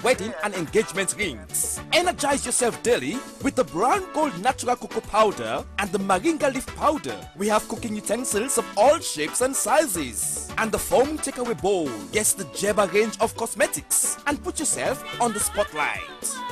wedding and engagement rings. Energize yourself daily with the brown gold natural cocoa powder and the moringa leaf powder. We have cooking utensils of all shapes and sizes. And the foam takeaway bowl. Guess the Jeba range of cosmetics and put yourself on the spotlight.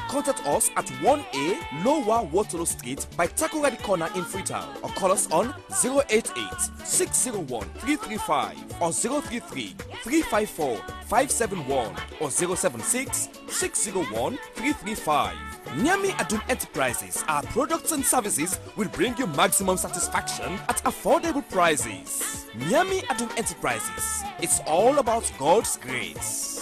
Contact us at 1A Lower Waterloo Street by Takoradi Corner in Freetown, or call us on 088-601-335 or 033-354-571 or 076-601-335. Nyami Adum Enterprises, our products and services will bring you maximum satisfaction at affordable prices. Nyami Adum Enterprises, it's all about God's grace.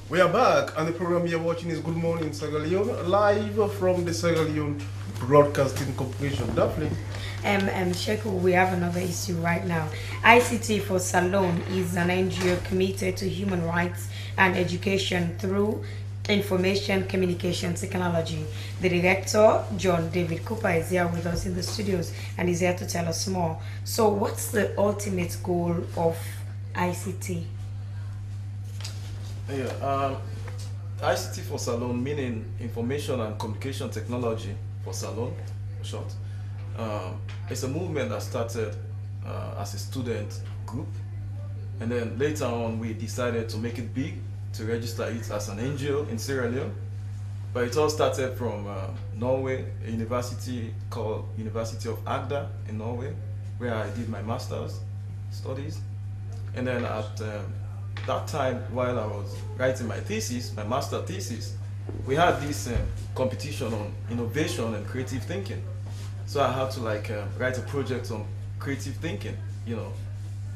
We are back, and the program you're watching is Good Morning Sierra Leone, live from the Sierra Leone Broadcasting Corporation. Daphne. Sheku, we have another issue right now. ICT for Salone is an NGO committed to human rights and education through information communication technology. The director, John David Cooper, is here with us in the studios and is here to tell us more. So what's the ultimate goal of ICT? Yeah, ICT for Salone, meaning information and communication technology for Salone, short. It's a movement that started as a student group, and then later on we decided to make it big, to register it as an NGO in Sierra Leone. But it all started from Norway, a university called University of Agder in Norway, where I did my master's studies. And then at that time, while I was writing my thesis, my master thesis, we had this competition on innovation and creative thinking. So I had to write a project on creative thinking, you know.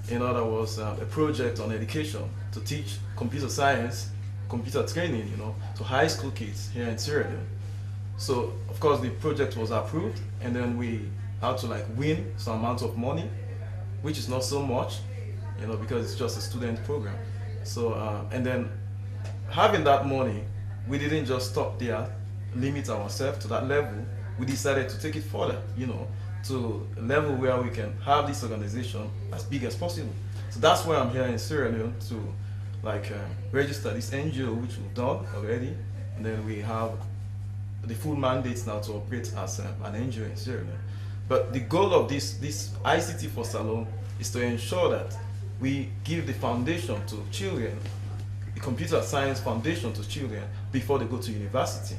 In other words, a project on education to teach computer science, computer training, you know, to high school kids here in Sierra Leone. So of course the project was approved, and then we had to win some amount of money, which is not so much, you know, because it's just a student program. So and then having that money, we didn't just stop there, limit ourselves to that level. We decided to take it further, you know, to a level where we can have this organization as big as possible. So that's why I'm here in Sierra Leone to register this NGO, which we've done already, and then we have the full mandates now to operate as an NGO in Sierra Leone. But the goal of this ICT for Salone is to ensure that we give the foundation to children, the computer science foundation to children before they go to university.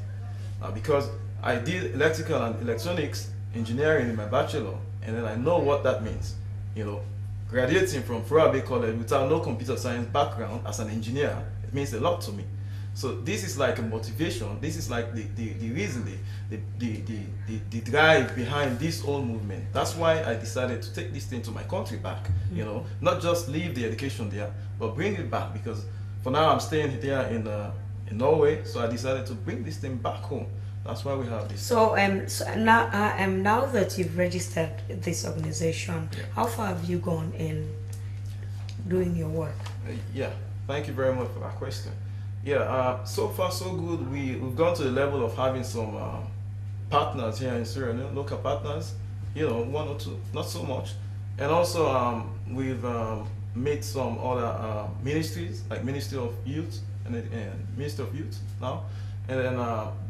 Because I did electrical and electronics engineering in my bachelor, and then I know what that means. You know, graduating from Furabe College without no computer science background as an engineer, it means a lot to me. So this is like a motivation. This is like the reason, the drive behind this whole movement. That's why I decided to take this thing to my country back. You know, not just leave the education there, but bring it back. Because for now I'm staying here in Norway, so I decided to bring this thing back home. That's why we have this. So now that you've registered this organization, yeah, how far have you gone in doing your work? Yeah, thank you very much for that question. Yeah, so far so good. We've gone to the level of having some partners here in Sierra Leone, local partners, you know, one or two, not so much. And also we've made some other ministries, like Ministry of Youth and Ministry of Youth now. And then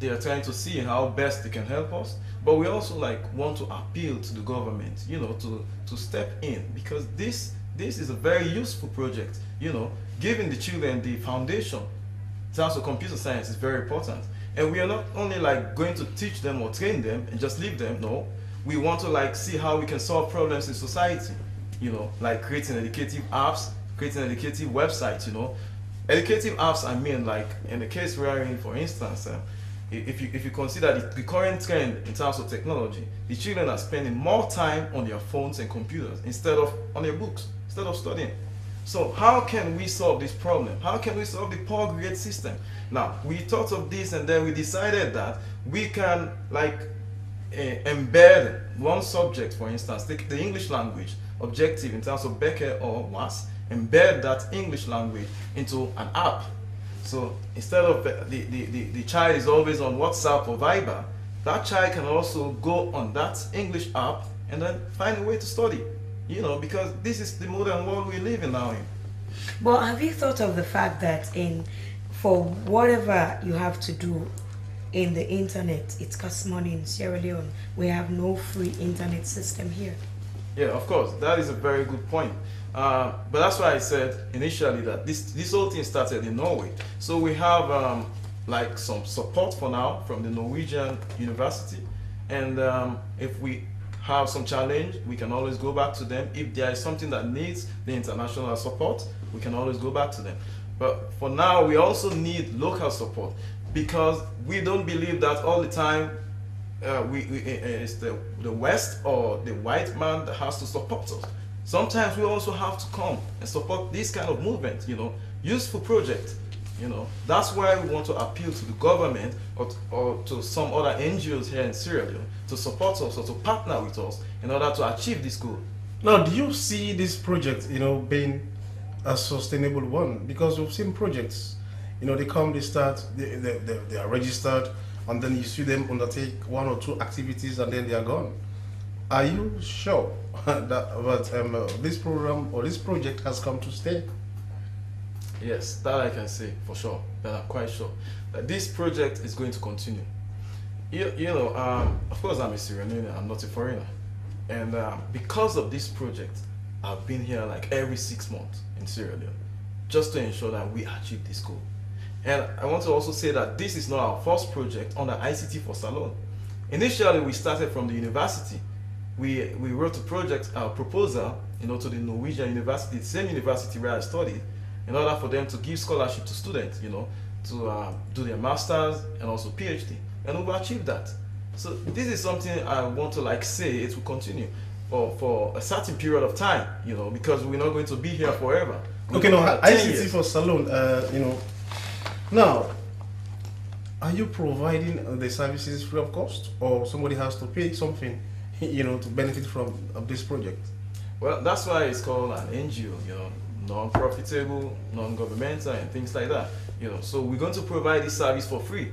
they are trying to see how best they can help us. But we also want to appeal to the government, you know, to step in, because this is a very useful project. You know, giving the children the foundation in terms of computer science is very important. And we are not only going to teach them or train them and just leave them. No, we want to see how we can solve problems in society. You know, like creating educative apps, creating educative websites. You know. Educative apps, I mean, in the case we're in, for instance, if you consider the current trend in terms of technology, the children are spending more time on their phones and computers instead of on their books, instead of studying. So how can we solve this problem? How can we solve the poor grade system? Now, we thought of this and then we decided that we can like embed one subject, for instance, take the English language objective in terms of Becker or WAS, embed that English language into an app. So instead of the child is always on WhatsApp or Viber, that child can also go on that English app and then find a way to study. You know, because this is the modern world we live in now. But have you thought of the fact that for whatever you have to do in the internet, it costs money in Sierra Leone? We have no free internet system here. Yeah, of course, that is a very good point. But that's why I said initially that this whole thing started in Norway. So we have like some support for now from the Norwegian university, and if we have some challenge, we can always go back to them. If there is something that needs the international support, we can always go back to them. But for now, we also need local support, because we don't believe that all the time it's the West or the white man that has to support us. Sometimes we also have to come and support this kind of movement, you know, useful project. You know, that's why we want to appeal to the government or to some other NGOs here in Sierra Leone to support us or to partner with us in order to achieve this goal. Now, do you see this project, you know, being a sustainable one? Because we've seen projects, you know, they come, they start, they are registered, and then you see them undertake one or two activities and then they are gone. Are you sure that this program or this project has come to stay? Yes, that I can say for sure. That I'm quite sure that this project is going to continue. You know, of course, I'm a Sierra Leonean. I'm not a foreigner, and because of this project, I've been here like every 6 months in Sierra Leone, just to ensure that we achieve this goal. And I want to also say that this is not our first project under ICT for Salone. Initially, we started from the university. We wrote a proposal, you know, to the Norwegian university, the same university where I studied, in order for them to give scholarship to students, you know, to do their masters and also PhD, and we've achieved that. So this is something I want to like say it will continue for a certain period of time, you know, because we're not going to be here forever. Okay, now ICT for Salone, you know, now are you providing the services free of cost, or somebody has to pay something, you know, to benefit from this project? Well, that's why it's called an NGO, you know, non-profitable, non-governmental, and things like that. You know, so we're going to provide this service for free.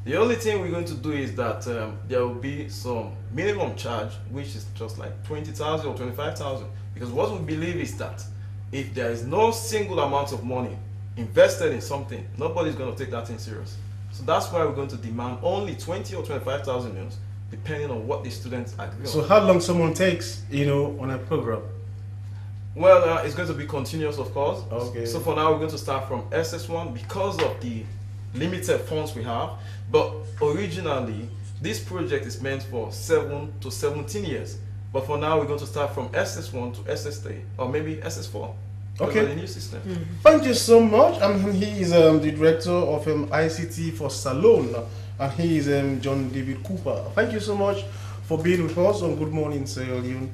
The only thing we're going to do is that there will be some minimum charge, which is just like 20,000 or 25,000. Because what we believe is that if there is no single amount of money invested in something, nobody's going to take that thing serious. So that's why we're going to demand only 20 or 25,000 euros, depending on what the students agree on. So how long someone takes, you know, on a program? Well, it's going to be continuous, of course. Okay. So for now, we're going to start from SS1 because of the limited funds we have. But originally, this project is meant for 7 to 17 years. But for now, we're going to start from SS1 to SS3, or maybe SS4. Okay. The new system. Thank you so much. He is the director of ICT for Salone, and he is John David Cooper. Thank you so much for being with us on Good Morning Sierra Leone.